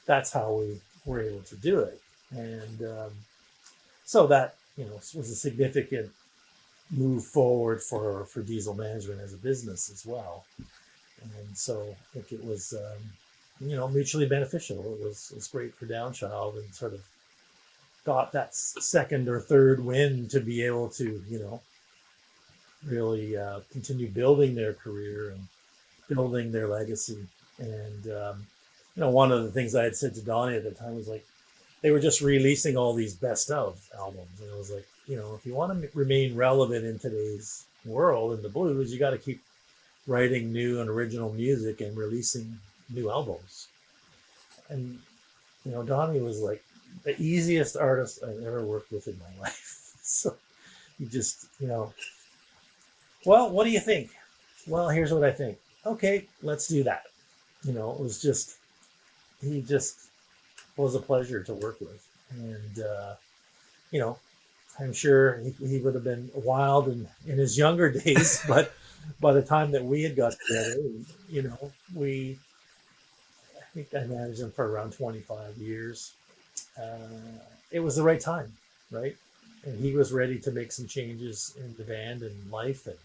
that's how we were able to do it. And so that, was a significant move forward for Diesel Management as a business as well. And so I think it was, mutually beneficial. It was great for Downchild, and sort of got that second or third win to be able to, really continue building their career and building their legacy. And, one of the things I had said to Donnie at the time was like, they were just releasing all these best of albums. And I was like, if you want to remain relevant in today's world in the blues, you got to keep writing new and original music and releasing new albums. And, Donnie was like the easiest artist I've ever worked with in my life. So you just, well, what do you think? Well, here's what I think. Okay, let's do that. It was just, he just was a pleasure to work with. And, I'm sure he would have been wild in his younger days, but by the time that we had got together, I think I managed him for around 25 years. It was the right time, right? And he was ready to make some changes in the band and life. And,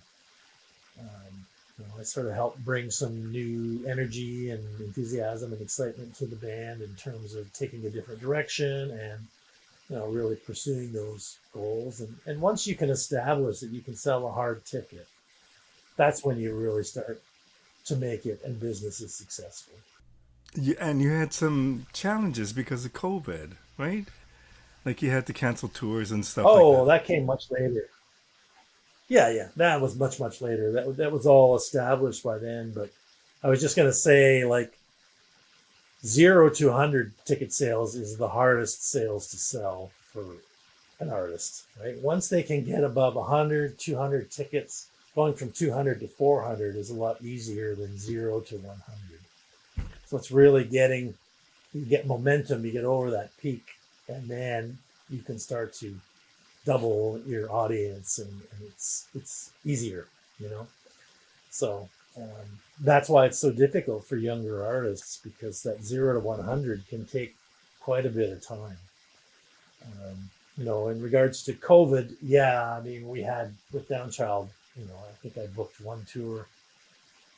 I sort of helped bring some new energy and enthusiasm and excitement to the band in terms of taking a different direction and, really pursuing those goals. And once you can establish that you can sell a hard ticket, that's when you really start to make it and business is successful. And you had some challenges because of COVID, right? Like you had to cancel tours and stuff like Oh, that. that came much later. Yeah, yeah, that was much, much later. That was all established by then. But I was just going to say, like, 0 to 100 ticket sales is the hardest sales to sell for an artist, right? Once they can get above 100, 200 tickets, going from 200 to 400 is a lot easier than 0 to 100. So it's really you get momentum, you get over that peak, and then you can start to double your audience, and it's easier, you know. So that's why it's so difficult for younger artists because that 0 to 100 can take quite a bit of time. In regards to COVID, yeah, I mean, we had with Downchild, I think I booked one tour,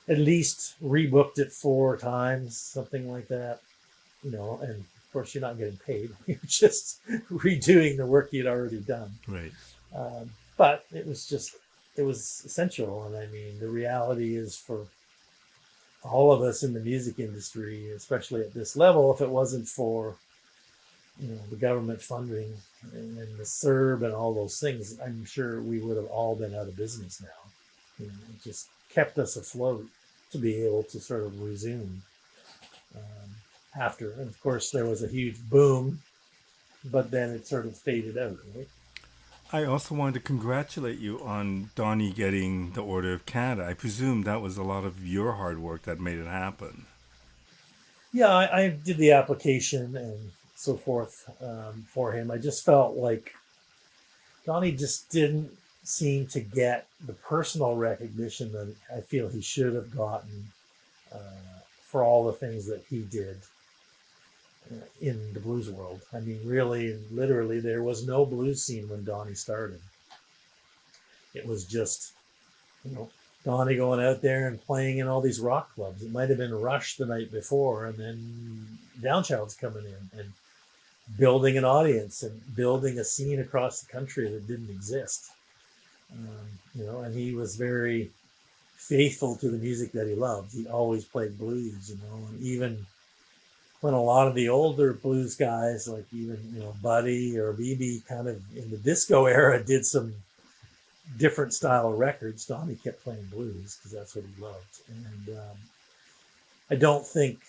at least rebooked it 4 times, something like that, and of course, you're not getting paid. You're just redoing the work you'd already done. Right. Um, but it was essential. And I mean, the reality is for all of us in the music industry, especially at this level, if it wasn't for the government funding and the CERB and all those things, I'm sure we would have all been out of business now. It just kept us afloat to be able to sort of resume after. And of course, there was a huge boom, but then it sort of faded out. Right? I also wanted to congratulate you on Donnie getting the Order of Canada. I presume that was a lot of your hard work that made it happen. Yeah, I did the application and so forth for him. I just felt like Donnie just didn't seem to get the personal recognition that I feel he should have gotten uh, for all the things that he did in the blues world. I mean, really, literally, there was no blues scene when Donnie started. It was just, you know, Donnie going out there and playing in all these rock clubs. It might have been Rush the night before, and then Downchild's coming in and building an audience and building a scene across the country that didn't exist. And he was very faithful to the music that he loved. He always played blues, and even when a lot of the older blues guys, like even Buddy or BB, kind of in the disco era, did some different style of records, Donnie kept playing blues because that's what he loved. And I don't think,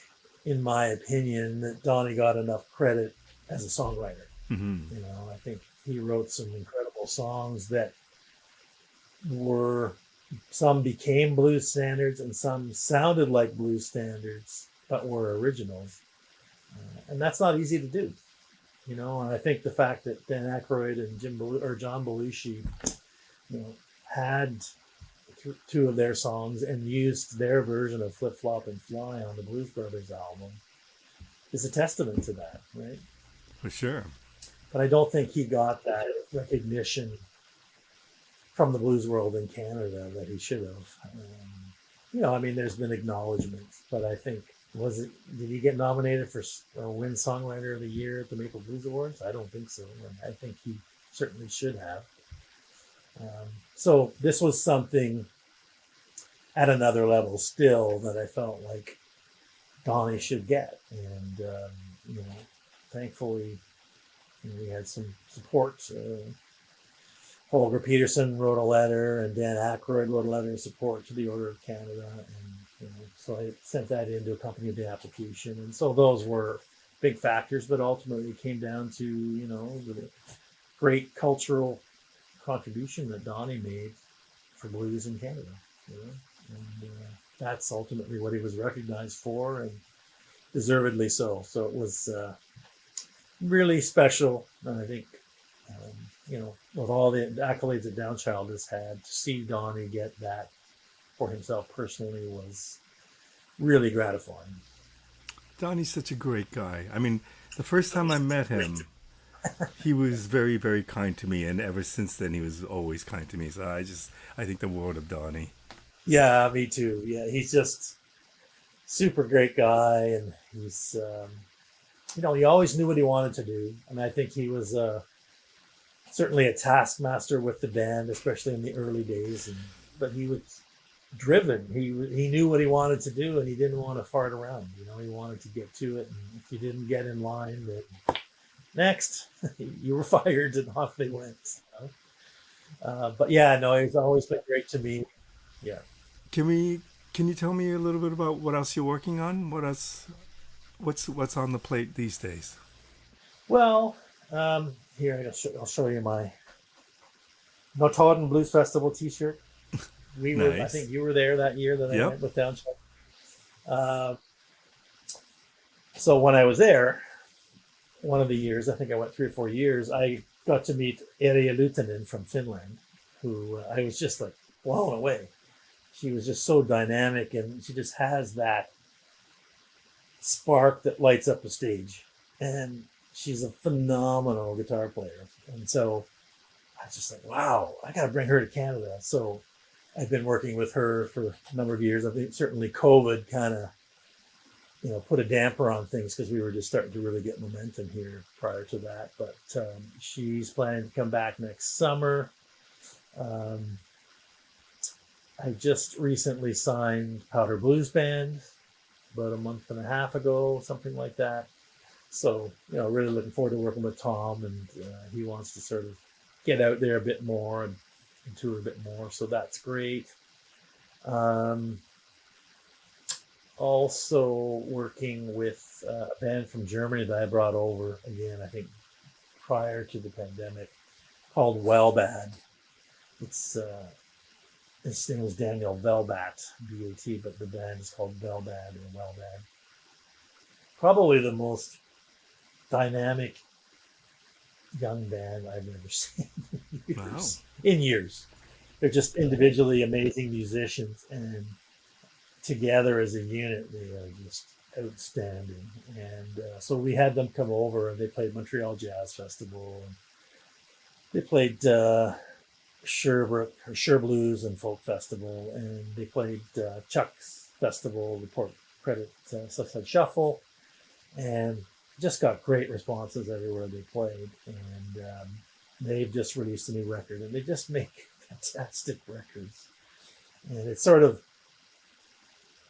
in my opinion, that Donnie got enough credit as a songwriter. Mm-hmm. I think he wrote some incredible songs that some became blues standards and some sounded like blues standards but were originals. And that's not easy to do, and I think the fact that Dan Aykroyd and John Belushi, had two of their songs and used their version of Flip Flop and Fly on the Blues Brothers album is a testament to that, right? For sure. But I don't think he got that recognition from the blues world in Canada that he should have. I mean, there's been acknowledgments, but I think, did he get nominated for or win Songwriter of the Year at the Maple Blues Awards? I don't think so. And I think he certainly should have. So this was something at another level still that I felt like Donnie should get. And, thankfully, we had some support. Holger Peterson wrote a letter, and Dan Aykroyd wrote a letter of support to the Order of Canada. And so I sent that in to accompany the application. And so those were big factors, but ultimately it came down to, the great cultural contribution that Donnie made for blues in Canada. And that's ultimately what he was recognized for, and deservedly so. So it was really special. And I think, with all the accolades that Downchild has had, to see Donnie get that for himself personally was really gratifying. Donnie's such a great guy. I mean, the first time I met him, he was very, very kind to me, and ever since then, he was always kind to me. So I think the world of Donnie. Yeah, me too. Yeah, he's just super great guy, and he's he always knew what he wanted to do. And I think he was certainly a taskmaster with the band, especially in the early days. But he was driven. He knew what he wanted to do, and he didn't want to fart around. He wanted to get to it. And if you didn't get in line, then next, you were fired, and off they went. But yeah, no, he's always been great to me. Yeah. Can we? Can you tell me a little bit about what else you're working on? What else? What's on the plate these days? Well, here I'll show you my No Todd and Blues Festival T-shirt. I Nice. think you were there that year that I Yep. went with Downchild. Uh, so when I was there, one of the years, I think I went 3 or 4 years, I got to meet Erja Lutinen from Finland, who I was just like blown away. She was just so dynamic, and she just has that spark that lights up the stage. And she's a phenomenal guitar player. And so I was just like, wow, I got to bring her to Canada. So I've been working with her for a number of years. I think certainly COVID kind of, put a damper on things because we were just starting to really get momentum here prior to that. But she's planning to come back next summer. Um, I just recently signed Powder Blues Band about a month and a half ago, something like that. So, really looking forward to working with Tom, and he wants to sort of get out there a bit more and tour a bit more. So that's great. Also working with a band from Germany that I brought over again, I think prior to the pandemic, called Wellbad. It's his name was Daniel Velbat, B-A-T, but the band is called Velbad or Wellbad. Probably the most dynamic young band I've ever seen Wow. in years. They're just individually amazing musicians, and together as a unit, they are just outstanding. And so we had them come over, and they played Montreal Jazz Festival, and they played Sherbrooke or Sher Blues and Folk Festival, and they played Chuck's Festival, the Port Credit Southside Shuffle, and just got great responses everywhere they played. And they've just released a new record, and they just make fantastic records. And it's sort of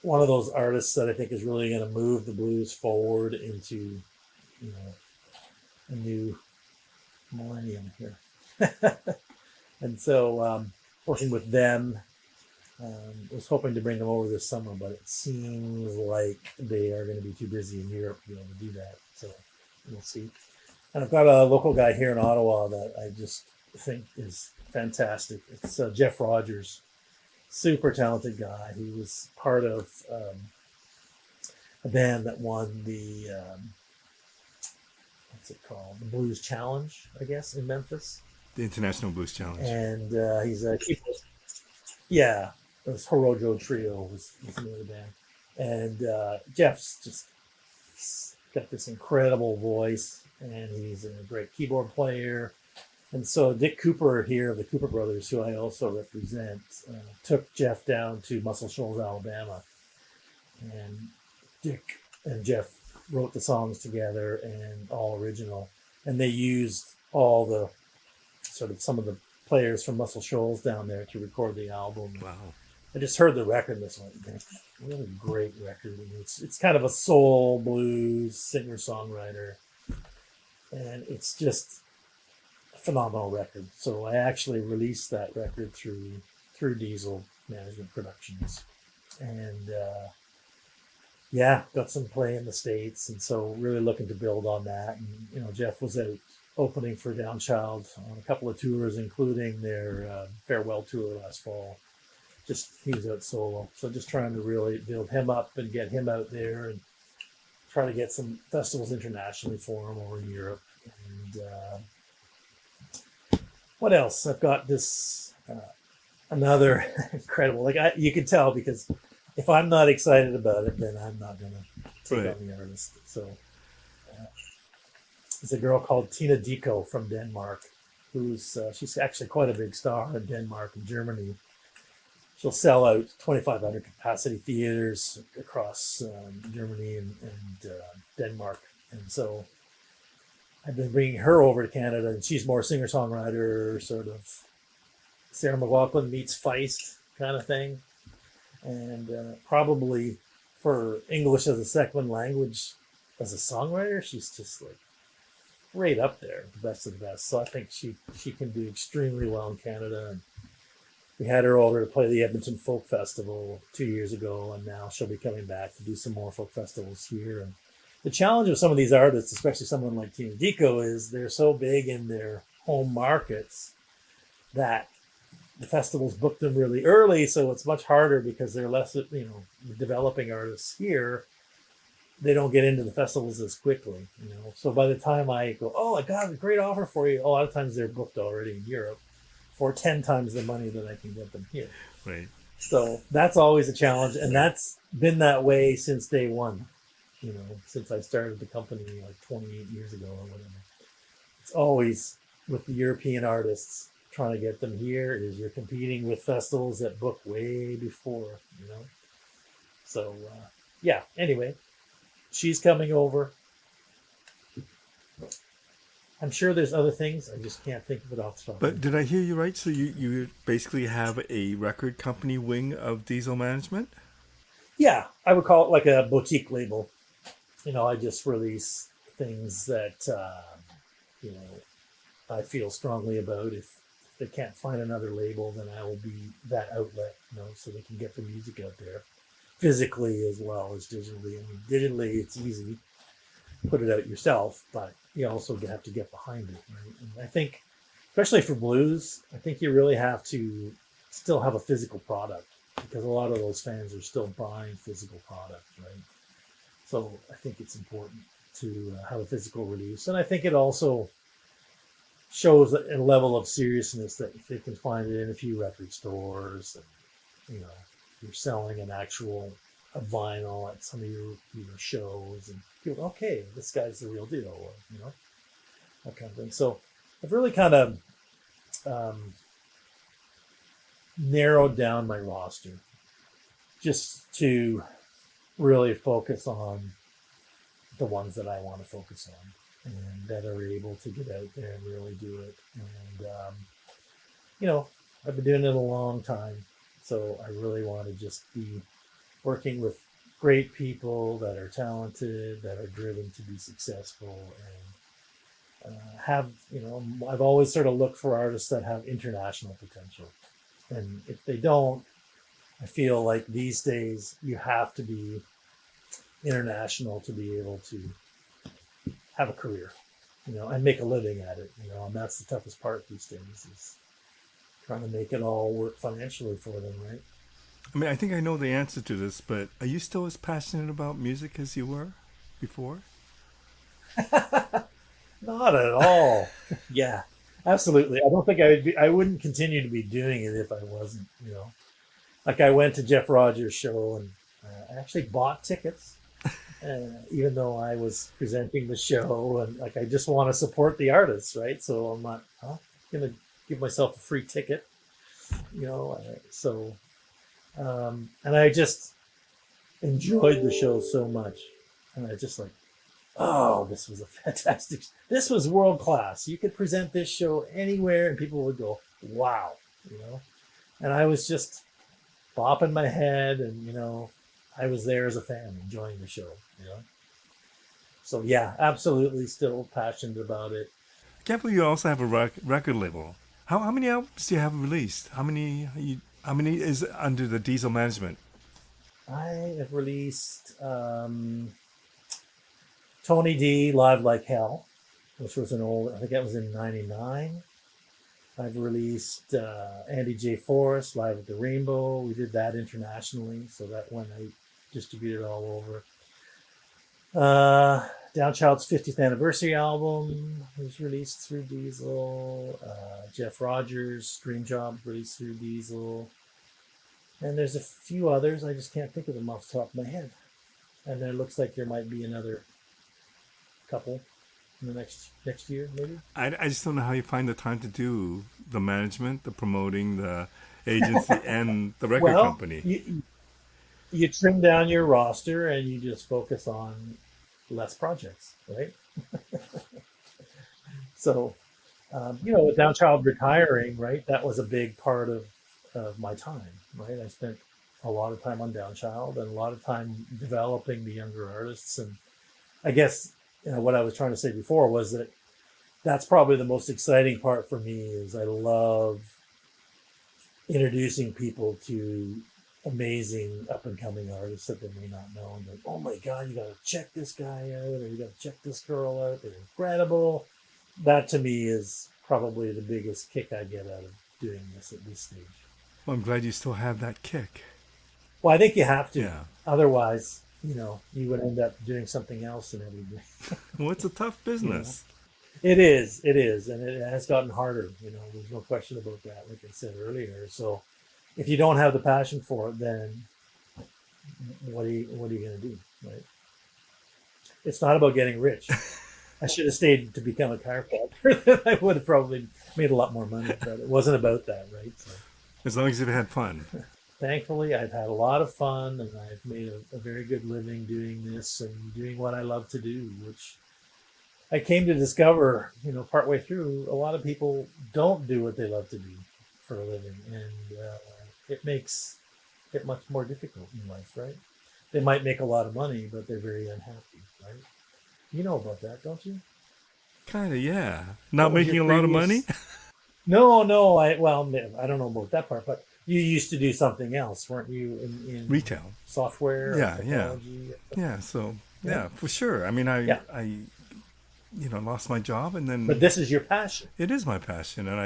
one of those artists that I think is really going to move the blues forward into, a new millennium here. And so working with them, was hoping to bring them over this summer, but it seems like they are going to be too busy in Europe to be able to do that. So we'll see. And I've got a local guy here in Ottawa that I just think is fantastic. It's Jeff Rogers, super talented guy. He was part of a band that won the what's it called? The Blues Challenge, I guess, in Memphis. The International Blues Challenge. And he's a yeah, it was Horojo Trio was the name of the band. And Jeff's just got this incredible voice, and he's a great keyboard player. And so Dick Cooper here of the Cooper Brothers, who I also represent, took Jeff down to Muscle Shoals, Alabama. And Dick and Jeff wrote the songs together, and all original. And they used all the some of the players from Muscle Shoals down there to record the album. Wow. I just heard the record. This one, really great record. And it's kind of a soul blues singer songwriter, and it's just a phenomenal record. So I actually released that record through Diesel Management Productions, and got some play in the States, and so really looking to build on that. And Jeff was out opening for Downchild on a couple of tours, including their farewell tour last fall. He was out solo, so just trying to really build him up and get him out there, and try to get some festivals internationally for him over in Europe. And what else? I've got this another incredible. You can tell, because if I'm not excited about it, then I'm not gonna take on the artist. So there's a girl called Tina Diko from Denmark, who's she's actually quite a big star in Denmark and Germany. She'll sell out 2,500 capacity theaters across Germany and Denmark, And so I've been bringing her over to Canada, and she's more singer songwriter, sort of Sarah McLachlan meets Feist kind of thing. And probably for English as a second language, as a songwriter, she's just like right up there, the best of the best. So I think she can do extremely well in Canada. And we had her over to play the Edmonton Folk Festival 2 years ago, and now she'll be coming back to do some more folk festivals here. And the challenge of some of these artists, especially someone like Tina Dico, is they're so big in their home markets that the festivals book them really early, so it's much harder because they're less, developing artists here. They don't get into the festivals as quickly, So by the time I go, oh, I got a great offer for you, a lot of times they're booked already in Europe for 10 times the money that I can get them here. Right. So that's always a challenge, and that's been that way since day one. Since I started the company like 28 years ago or whatever. It's always with the European artists trying to get them here is you're competing with festivals that book way before, So, yeah, anyway, she's coming over. I'm sure there's other things. I just can't think of it off the top. But did I hear you right? So you basically have a record company wing of Diesel Management? Yeah, I would call it like a boutique label. I just release things that, I feel strongly about. If they can't find another label, then I will be that outlet, so they can get the music out there physically as well as digitally. I mean, digitally, it's easy. Put it out yourself, but you also have to get behind it, right? And I think, especially for blues, I think you really have to still have a physical product because a lot of those fans are still buying physical product, right? So I think it's important to have a physical release. And I think it also shows a level of seriousness that if they can find it in a few record stores and, you're selling an actual vinyl at some of your shows and people, okay, this guy's the real deal, or, that kind of thing. So I've really kind of narrowed down my roster just to really focus on the ones that I want to focus on and that are able to get out there and really do it. And, I've been doing it a long time. So I really want to just be working with great people that are talented, that are driven to be successful, and I've always sort of looked for artists that have international potential. And if they don't, I feel like these days you have to be international to be able to have a career, and make a living at it, and that's the toughest part these days is trying to make it all work financially for them, right? I mean, I think I know the answer to this, but are you still as passionate about music as you were before? Not at all. Yeah, absolutely. I don't think I wouldn't continue to be doing it if I wasn't, Like I went to Jeff Rogers' show and I actually bought tickets, even though I was presenting the show, and like I just want to support the artists, right? So I'm not going to give myself a free ticket, So, and I just enjoyed the show so much, and I just like, oh, this was this was world class. You could present this show anywhere, and people would go, wow, And I was just bopping my head, and I was there as a fan, enjoying the show, So yeah, absolutely, still passionate about it. I can't believe you also have a record label. How many albums do you have released? How many is under the Diesel Management? I have released Tony D, Live Like Hell, which was I think that was in '99. I've released Andy J. Forrest, Live at the Rainbow. We did that internationally, so that one I distributed all over. Downchild's 50th anniversary album was released through Diesel. Jeff Rogers' Dream Job released through Diesel. And there's a few others. I just can't think of them off the top of my head. And then it looks like there might be another couple in the next year, maybe. I just don't know how you find the time to do the management, the promoting, the agency, and the record company. You trim down your roster and you just focus on less projects, right? So, with Downchild retiring, right, that was a big part of my time, right? I spent a lot of time on Downchild and a lot of time developing the younger artists. And I guess, what I was trying to say before was that that's probably the most exciting part for me is I love introducing people to amazing up and coming artists that they may not know. And like, oh my God, you got to check this guy out, or you got to check this girl out. They're incredible. That to me is probably the biggest kick I get out of doing this at this stage. Well, I'm glad you still have that kick. Well, I think you have to. Yeah. Otherwise, you would end up doing something else and everything. Well, it's a tough business. It is, and it has gotten harder. There's no question about that. Like I said earlier, so if you don't have the passion for it, then what are you going to do, right? It's not about getting rich. I should have stayed to become a chiropractor. I would have probably made a lot more money, but it wasn't about that, right? So, As long as you've had fun. thankfully, I've had a lot of fun, and I've made a very good living doing this and doing what I love to do, which I came to discover, partway through, a lot of people don't do what they love to do for a living, and it makes it much more difficult in life, right? They might make a lot of money, but they're very unhappy, right? You know about that, don't you? Kind of, yeah. Not What was making your a lot of money? No. I don't know about that part, but you used to do something else, weren't you? In Retail. software, Yeah, technology. Yeah, so, Yeah. for sure. I mean, I lost my job and then... But this is your passion. It is my passion, and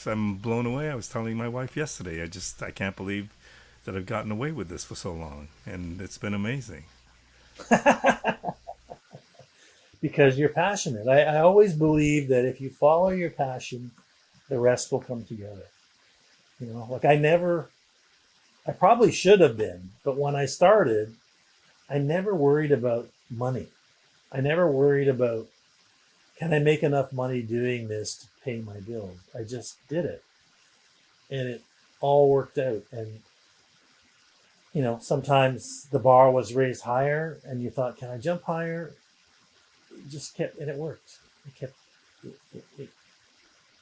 I'm blown away. I was telling my wife yesterday, I can't believe that I've gotten away with this for so long, and it's been amazing. Because you're passionate. I always believe that if you follow your passion, the rest will come together. Like I probably should have been, but when I started, I never worried about money. I never worried about, can I make enough money doing this to pay my bills? I just did it. And it all worked out. And, sometimes the bar was raised higher and you thought, can I jump higher? It just kept, and it worked.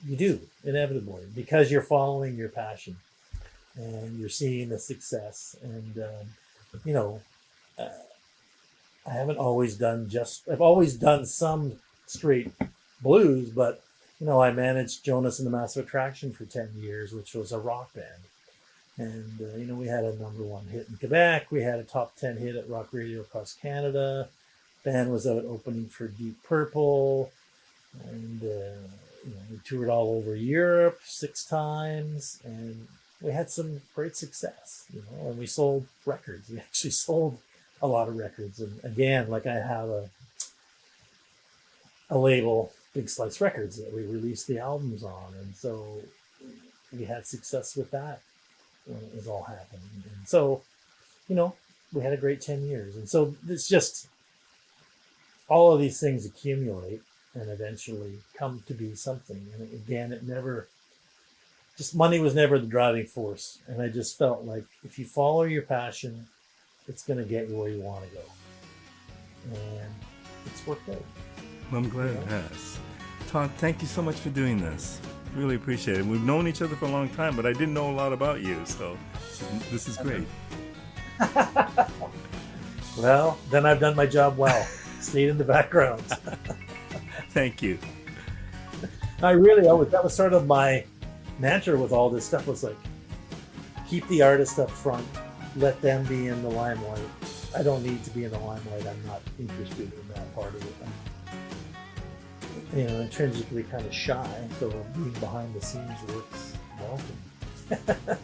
You do, inevitably, because you're following your passion and you're seeing the success. And, I haven't always I've always done some straight blues, but, I managed Jonas and the Massive Attraction for 10 years, which was a rock band. And, we had a #1 hit in Quebec. We had a top 10 hit at rock radio across Canada. Band was out opening for Deep Purple. And, we toured all over Europe 6 times. And we had some great success, and we sold records. We actually sold a lot of records. And again, like I have a label, Big Slice Records, that we released the albums on. And so we had success with that when it was all happening. And so, we had a great 10 years. And so it's just all of these things accumulate and eventually come to be something. And again, money was never the driving force. And I just felt like if you follow your passion, it's going to get you where you want to go. And it's worked out. Well, I'm glad it has. Todd, thank you so much for doing this. Really appreciate it. We've known each other for a long time, but I didn't know a lot about you, so this is great. Well, then I've done my job well. Stayed in the background. Thank you. That was sort of my mantra with all this stuff, was like, keep the artist up front, let them be in the limelight. I don't need to be in the limelight. I'm not interested in that part of it. I'm, intrinsically kind of shy, so being behind the scenes works well for me.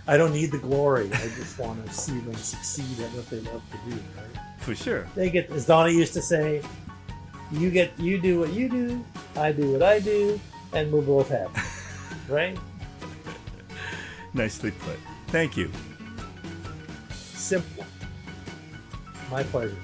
I don't need the glory. I just want to see them succeed at what they love to do, right? For sure. They get, as Donnie used to say, you do what you do, I do what I do, and we're both happy, right? Nicely put. Thank you. Simple. My pleasure.